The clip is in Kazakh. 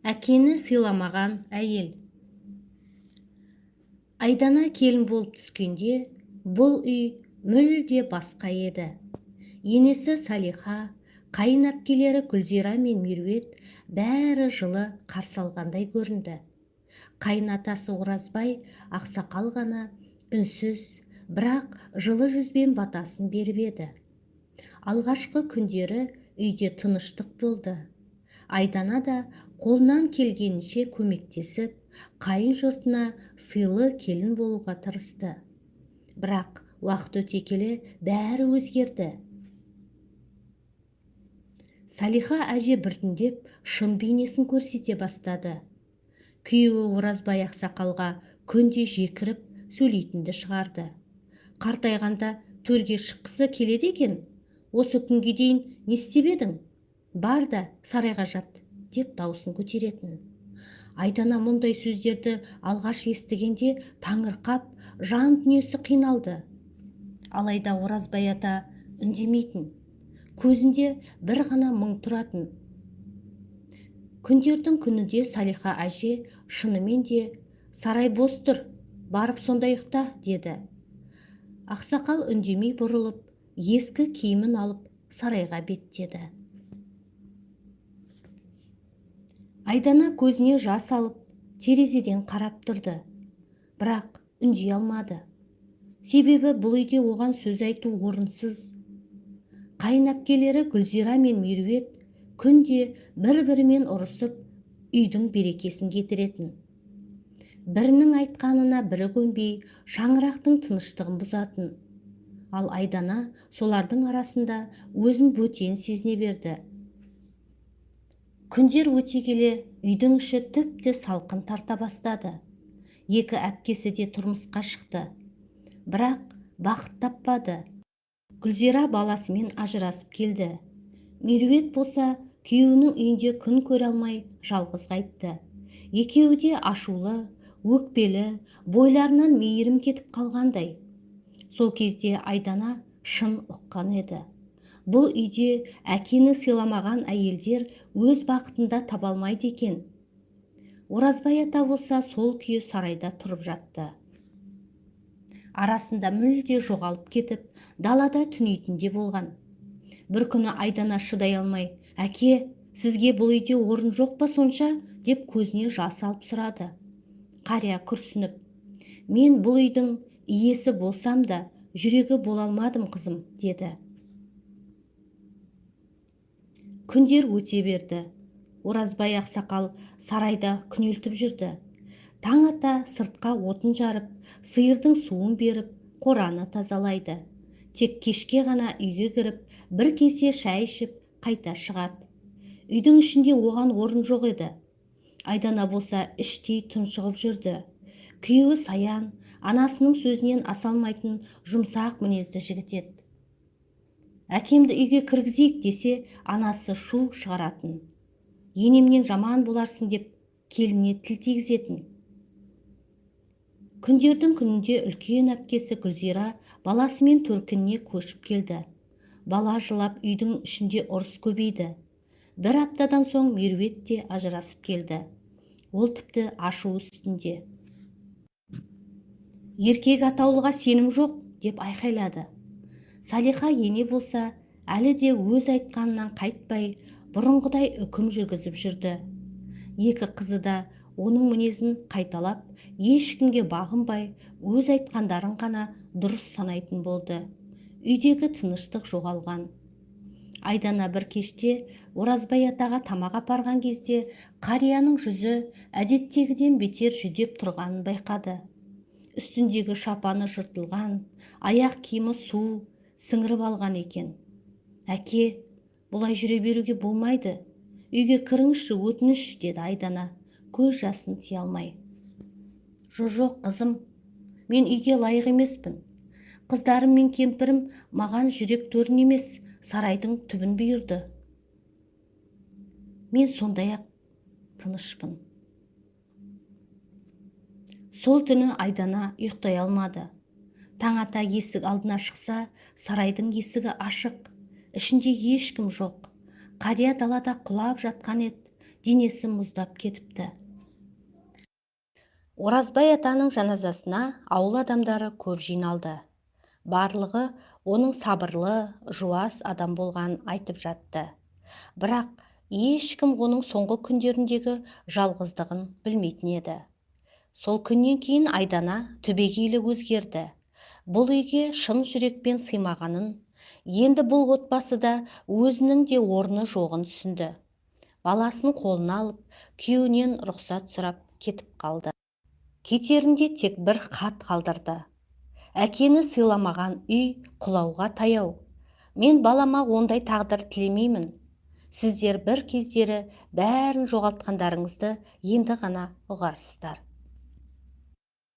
Әкені сыйламаған әйел. Айдана келін болып түскенде, бұл үй мүлде басқа еді. Енесі Салиха, қайын әпкелері Гүлзира мен Меруерт бәрі жылы қарсы алғандай көрінді. Қайын атасы Оразбай ақсақал ғана үнсіз, бірақ жылы жүзбен батасын беріп еді. Алғашқы күндері үйде тыныштық болды. Айдана да қолынан келгенінше көмектесіп, қайын жұртына сыйлы келін болуға тырысты. Бірақ уақыт өте келе бәрі өзгерді. Салиха әже біртіндеп шын бейнесін көрсете бастады. Күйеуі Оразбай ақсақалға күнде жекіріп сөйлейтінді шығарды. Қартайғанда төрге шыққысы келеді екен. Осы күнге дейін не істеп едің? Бар да сарайға жат, деп даусын көтеретін. Айдана мұндай сөздерді алғаш естігенде таңырқап, жан дүниесі қиналды. Алайда Оразбай ата үндемейтін. Көзінде бір ғана мұң тұратын. Күндердің күнінде Салиха әже шынымен де сарай бос тұр, барып сонда ұйықта, деді. Ақсақал үндемей бұрылып, ескі киімін алып сарайға беттеді. Айдана көзіне жас алып, терезеден қарап тұрды. Бірақ үндей алмады. Себебі бұл үйде оған сөз айту орынсыз. Қайын әпкелері Гүлзира мен Меруерт күнде бір-бірімен ұрысып, үйдің берекесін кетіретін. Бірінің айтқанына бірі көнбей, шаңырақтың тыныштығын бұзатын. Ал Айдана солардың арасында өзін бөтен сезіне берді. Күндер өте келе үйдің іші тіпті салқын тарта бастады. Екі әпкесі де тұрмысқа шықты. Бірақ бақыт таппады. Гүлзира баласымен ажырасып келді. Меруерт болса күйеуінің үйінде күн көре алмай жалғыз қайтты. Екеуі де ашулы, өкпелі, бойларынан мейірім кетіп қалғандай. Сол кезде Айдана шын ұққан еді. Бұл үйде әкені сыйламаған әйелдер өз бақытында таба алмайды екен. Оразбай ата болса сол күйі сарайда тұрып жатты. Арасында мүлде жоғалып кетіп, далада түнейтінде болған. Бір күні Айдана шыдай алмай, «Әке, сізге бұл үйде орын жоқ па сонша?» деп көзіне жас алып сұрады. Қария күрсініп, «Мен бұл үйдің иесі болсам да, жүрегі бола алмадым қызым», деді. Күндер өте берді. Оразбай ақсақал сарайда күнелтіп жүрді. Таң ата сыртқа отын жарып, сиырдың суын беріп, қораны тазалайды. Тек кешке ғана үйге кіріп, бір кесе шай ішіп, қайта шығады. Үйдің ішінде оған орын жоқ еді. Айдана болса іштей тұншығып жүрді. Күйеуі Саян, анасының сөзінен аса алмайтын жұмсақ мінезді жігіт еді. Әкемді үйге кіргізейік десе, анасы шу шығаратын. Енемнен жаман боларсың деп келіне тіл тигізетін. Күндердің күнінде үлкен әпкесі Гүлзира баласымен төркініне көшіп келді. Бала жылап үйдің ішінде ұрыс көбейді. Бір аптадан соң Меруерт те ажырасып келді. Ол тіпті ашу үстінде. «Еркек атаулыға сенім жоқ», деп айқайлады. Салиха ене болса, әлі де өз айтқанынан қайтпай, бұрынғыдай үкім жүргізіп жүрді. Екі қызы да оның мінезін қайталап, ешкімге бағынбай, өз айтқандарын ғана дұрыс санайтын болды. Үйдегі тыныштық жоғалған. Айдана бір кеште Оразбай атаға тамақ апарған кезде қарияның жүзі әдеттегіден бетер жүдеп тұрғанын байқады. Үстіндегі шапаны жыртылған, аяқ киімі су сіңіріп алған екен. «Әке, бұлай жүре беруге болмайды. Үйге кіріңізші, өтініш», деді Айдана, көз жасын тия алмай. «Жоқ, қызым, мен үйге лайық емеспін. Қыздарым мен кемпірім маған жүрек төрін емес, сарайдың түбін бұйырды. Мен сондай-ақ тынышпын». Сол түні Айдана ұйықтай алмады. Таң ата есік алдына шықса, сарайдың есігі ашық, ішінде ешкім жоқ. Қария далада құлап жатқан еді. денесі мұздап кетіпті. Оразбай атаның жаназасына ауыл адамдары көп жиналды. Барлығы оның сабырлы, жуас адам болғанын айтып жатты. Бірақ ешкім оның соңғы күндеріндегі жалғыздығын білмейтін еді. Сол күннен кейін Айдана түбегейлі өзгерді. Бұл үйге шын жүрекпен сыймағанын, енді бұл отбасыда өзінің де орны жоғын түсінді. Баласын қолына алып, күйеуінен рұқсат сұрап кетіп қалды. Кетерінде тек бір хат қалдырды. Әкені сыйламаған үй құлауға таяу. Мен балама ондай тағдыр тілемеймін. Сіздер бір кездері бәрін жоғалтқандарыңызды енді ғана ұғарсыздар.